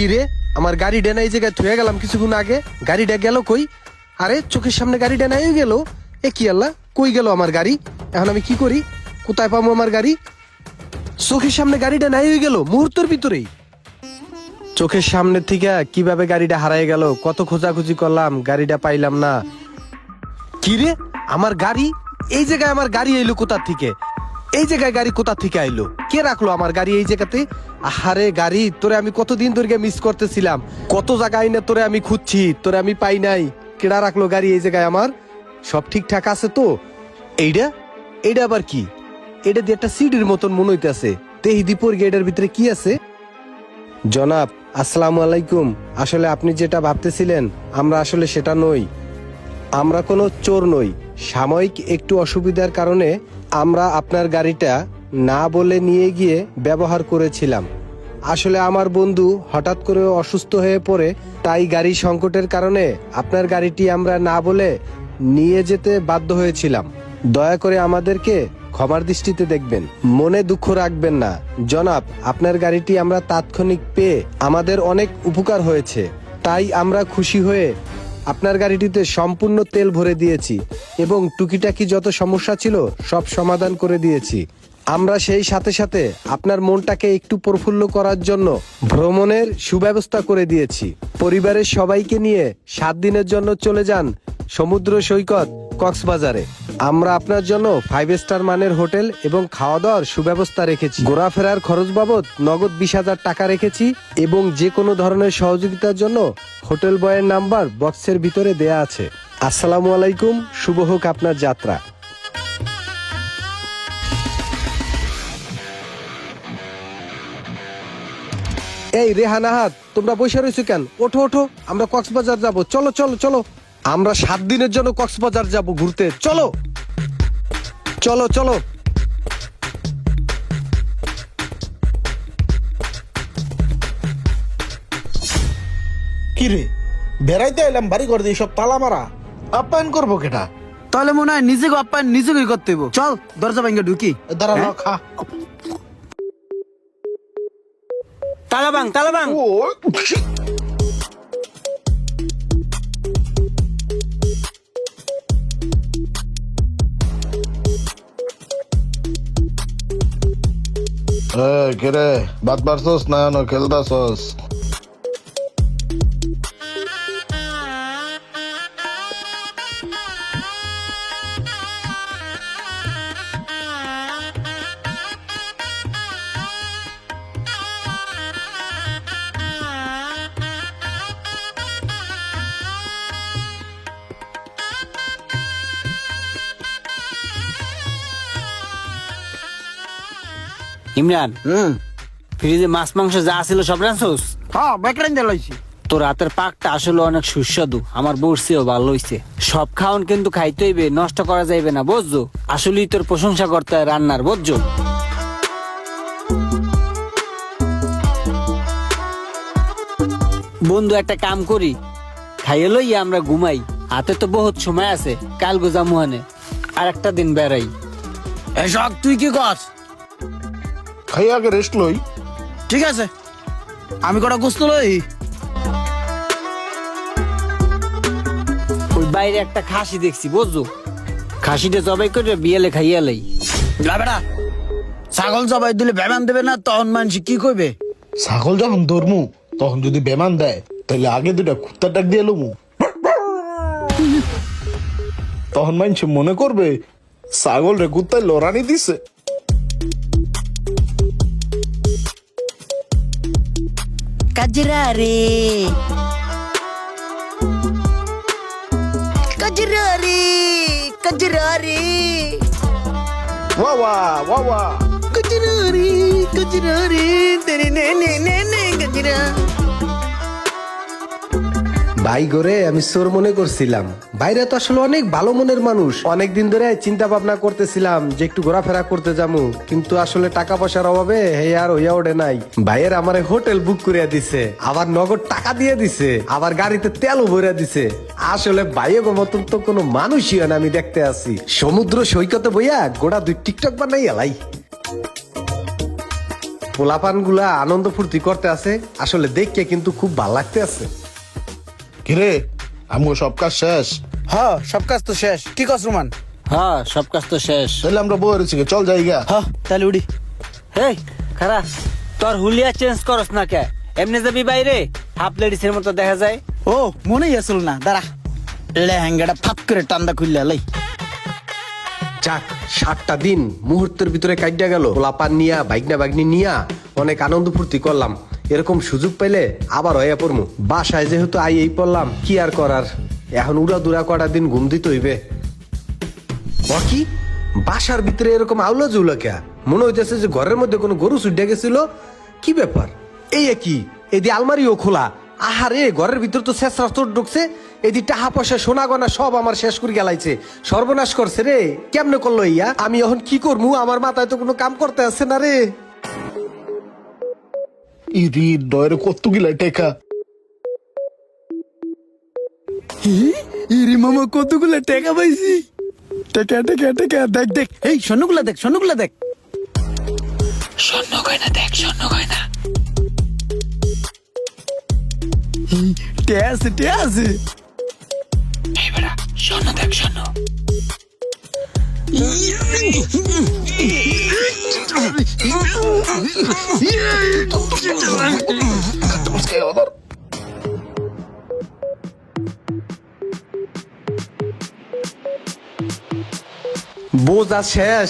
কি রে, আমার গাড়িটা না এই জায়গায় থুয়ে গেলাম কিছুক্ষণ আগে, গাড়িটা গেল কই? আরে চোখের সামনে গাড়িটা নাই গেল, এ কি আল্লাহ, কই গেল আমার গাড়ি? এখন আমি কি করি, কোথায় পাবো আমার গাড়ি? চোখের সামনে গাড়িটা নাই হয়ে গেল মুহূর্তের ভিতরেই। চোখের সামনে থেকে কিভাবে গাড়িটা হারাই গেল, কত খোঁজাখুঁজি করলাম, গাড়িটা পাইলাম না। কি রে, আমার গাড়ি এই জায়গায়, আমার গাড়ি এলো কোথা থেকে? এই জায়গায় গাড়ি কোথা থেকে আইলো? কে রাখলো আমার গাড়ি এই জায়গাতে? আহারে গাড়ি, তোরে আমি কতদিন ধরে মিস করতেছিলাম, কত জায়গায় না তোরে আমি খুঁজছি, তোরে আমি পাই নাই। কেডা রাখলো গাড়ি এই জায়গায় আমার? সব ঠিকঠাক আছে তো? এইটা এইটা আবার কি? এটা দিয়ে একটা সিডির মতন মনে হইতেছে, তেহি দীপর গেটের ভিতরে কি আছে? জনাব আসসালামু আলাইকুম, আসলে আপনি যেটা ভাবতেছিলেন আমরা আসলে সেটা নই। আমরা কোনো চোর নই, সাময়িক একটু অসুবিধার কারণে আমরা আপনার গাড়িটা না বলে নিয়ে গিয়ে ব্যবহার করেছিলাম। আসলে আমার বন্ধু হঠাৎ করে অসুস্থ হয়ে পড়ে, তাই গাড়ি সংকটের কারণে আপনার গাড়িটি আমরা না বলে নিয়ে যেতে বাধ্য হয়েছিলাম। দয়া করে আমাদেরকে ক্ষমার দৃষ্টিতে দেখবেন, মনে দুঃখ রাখবেন না। জনাব আপনার গাড়িটি আমরা তাৎক্ষণিক পেয়ে আমাদের অনেক উপকার হয়েছে, তাই আমরা খুশি হয়ে আপনার গাড়িটিতে সম্পূর্ণ তেল ভরে দিয়েছি এবং টুকিটাকি যত সমস্যা ছিল সব সমাধান করে দিয়েছি। আমরা সেই সাথে সাথে আপনার মনটাকে একটু প্রফুল্ল করার জন্য ভ্রমণের সুব্যবস্থা করে দিয়েছি। পরিবারের সবাইকে নিয়ে 7 দিনের জন্য চলে যান সমুদ্র সৈকত কক্সবাজারে। আমরা আপনার জন্য 5 স্টার মানের হোটেল এবং খাওয়া দাওয়ার সুব্যবস্থা রেখেছি। ঘোরাফেরার খরচ বাবদ নগদ 20,000 টাকা রেখেছি এবং যে কোনো ধরনের সহযোগিতার জন্য হোটেল বয়ের নাম্বার বক্সের ভিতরে দেয়া আছে। আসসালামু আলাইকুম, শুভ হোক আপনার যাত্রা। এই রেহান আহাদ, তোমরা বসে রয়েছো কেন? ওঠো ওঠো, আমরা কক্সবাজার যাব, চলো চলো চলো। আমরা 7 দিনের জন্য কক্সবাজার যাব ঘুরতে, চলো চলো চলো। কি রে, বেড়াইতে এলাম, বাড়ি করে দিয়ে সব তালা মারা, আপ্যায়ন করবো কেটা? তাহলে মনে হয় নিজেকে আপ্যায়ন নিজেকেই করতে হইব। চল দরজা ভাঙ্গে ঢুকি। দাঁড়া না, খা। তালা ভাঙ, তালা ভাঙ। ও কে রে, বাত পারছস না খেলতাছস? ইমরান, ফ্রিজে মাছ মাংস যা ছিল সব রাঁধছস? হ্যাঁ, বেকরাইন দিলাইছি। তোর হাতের পাকটা আসলে অনেক সুস্বাদু, আমার বর্ষিও ভালো হইছে। সব খাওন কিন্তু খাইতে হইবে, নষ্ট করা যাইবে না, বুঝছো? আসলেই তোর প্রশংসা করতে হয় রান্নার, বুঝছো? বন্ধু একটা কাম করি, খাইয়ে লইয়া আমরা ঘুমাই, হাতে তো বহুত সময় আছে, কাল গোজা মুহানে আর একটা দিন বেড়াই। এসব তুই কি কস? খাই আগে রেস্ট লই। ঠিক আছে, আমি কটা গোস্ত লই। ওই বাইরে একটা খাসি দেখছি, বুঝছো? খাসিটা জবাই করে বিয়েলে খাইয়া লাই। না বেটা, ছাগল জবাই দিলে বেমান দেবে না, তখন মানুষ কি কইবে? ছাগল যখন ধরমু তখন যদি বেমান দেয়, তাহলে আগে দুটা কুত্তার ডাক দিয়ে লমু, তখন মানুষ মনে করবে ছাগল রে কুত্তায় লড়ানি দিছে। কাজরা রে, কাজরা রে, কাজরা রে, ওয়া ওয়া ওয়া ওয়া। কাজরা রে, কাজরা রে, তেরে নে নে নে নে কাজরা। ভাই গোরে, আমি চোর মনে করছিলাম, বাইরে তো আসলে অনেক ভালো মনের মানুষ। অনেকদিন ধরে চিন্তা ভাবনা করতেছিলাম যে একটু ঘোরাফেরা করতে যাবো, কিন্তু আসলে টাকা পয়সার অভাবে হে আর হইয়া ওঠে নাই। ভাইয়ের আমারে হোটেল বুক করিয়া দিছে, আবার নগদ টাকা দিয়ে দিছে, আবার গাড়িতে তেলও ভরিয়া দিছে। আসলে ভাইয়ের মতন তো কোনো মানুষই হয় না আমি দেখতে আছি। সমুদ্র সৈকতে বইয়া গোড়া 2 টিকটক বানাই এলাই। পোলাপান গুলা আনন্দ ফুর্তি করতে আছে, আসলে দেখকে কিন্তু খুব ভালো লাগতে আছে। কিরে আমগো সব কাজ শেষ? হ সব কাজ তো শেষ, কি কস রোমান? হ্যাঁ সব কাজ তো শেষ। তাহলে আমরা বই রয়েছি, চল যাই গা। হ তাহলে উড়ি। হেই খারা, তোর হুলিয়া চেঞ্জ করস না কে? এমনি যাবি বাইরে, হাফ লেডিসের মতো দেখা যায়। ও মনেই আসল না, দাঁড়া লেহেঙ্গাটা ফাপ করে টান্দা খুললে লাই। যাক, 7টা দিন মুহূর্তের ভিতরে কাটিয়া গেল। পোলাপান নিয়া বাইকনা বাগনি নিয়া অনেক আনন্দ ফুর্তি করলাম। এরকম সুযোগ পেলে আবার হইয়া পড়মু। বাসায় যেহেতু এই পড়লাম, কি আর করার, এখন উড়া দুরা কটা দিন ঘুম দিতে হইবে। কি বাসার ভিতরে এরকম আউলা জুলা কে? মনে হইতেছে যে ঘরের মধ্যে কোনো গরু ছুটে গেছিল। কি ব্যাপার? এই কি এদি আলমারিও খোলা? আহারে, ঘরের ভিতর তো শেষ চোর ঢুকছে। এদি টাহা পয়সা সোনা গয়না সব আমার শেষ করে গেলাইছে, সর্বনাশ করছে রে। কেমনে করলো ইয়া? আমি এখন কি করবো? আমার মাথায় তো কোনো কাম করতে আসছে না রে। ইরি ডয়ের কত গিলা টেকা। ইরি মামা কতগুলো টাকা পাইছি। টাকা টাকা টাকা, দেখ দেখ, এই স্বর্ণগুলা দেখ, স্বর্ণগুলা দেখ। স্বর্ণ গয়না দেখ, স্বর্ণ গয়না। টে আছে, টে আছে। এই বেটা স্বর্ণ দেখ, স্বর্ণ। বোঝা শেষ,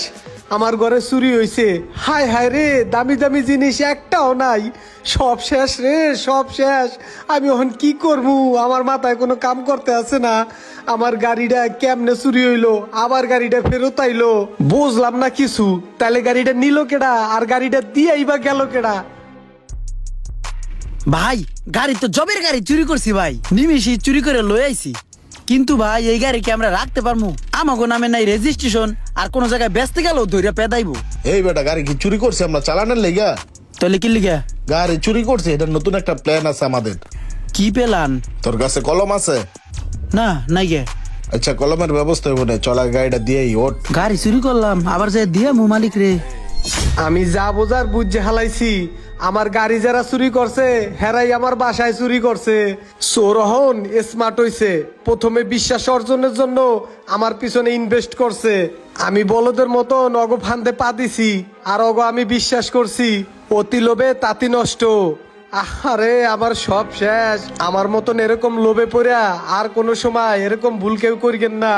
আমার ঘরে চুরি হয়েছে। হায় হায় রে, দামি দামি জিনিস একটাও নাই, সব শেষ রে, সব শেষ। আমি এখন কি করবো? আমার মাথায় কোনো কাম করতে আছে না। আমার গাড়িটা কেমনে চুরি হইলো, আবার গাড়িটা ফেরত আইলো, বুঝলাম না কিছু। তাহলে গাড়িটা নিল কেডা, আর গাড়িটা দিয়েই বা গেল কেডা? ভাই গাড়ি তো জবের গাড়ি চুরি করছি ভাই, নিমিষে চুরি করে লই আইছি। কিন্তু ভাই এই গাড়ি কি আমরা রাখতে পারবো? আমাগো নামে নাই রেজিস্ট্রেশন, আর কোন জায়গায় বেচতে গেল ধৈর্য পেদাইবো। এই বেটা গাড়ি কি চুরি করছে আমরা চালানোর লেগা? তাহলে কি লিখা? গাড়ি চুরি করছে, এটা নতুন একটা প্ল্যান আছে আমাদের। কি পেলান? তোর কাছে কলম আছে? না নাই গে। আচ্ছা কলমের ব্যবস্থা হইব না, চলা গাড়িটা দিয়েই ওঠ। গাড়ি চুরি করলাম, আবার যে দিয়া মু মালিক রে। আমি যা বোঝার বুঝে হালাইছি। আমার গাড়ি যারা চুরি করছে হেরাই আমার বাসায় চুরি করছে। চোরহন স্মার্ট হইছে, প্রথমে বিশ্বাস অর্জনের জন্য আমার পিছনে ইনভেস্ট করছে। আমি বলদের মতো নগ ফান্দে পা দিছি, আর অগো আমি বিশ্বাস করছি। অতি লোভে তাতি নষ্ট। আরে আমার সব শেষ। আমার মতন এরকম লোভে পড়া আর কোনো সময় এরকম ভুল কেউ করিবেন না।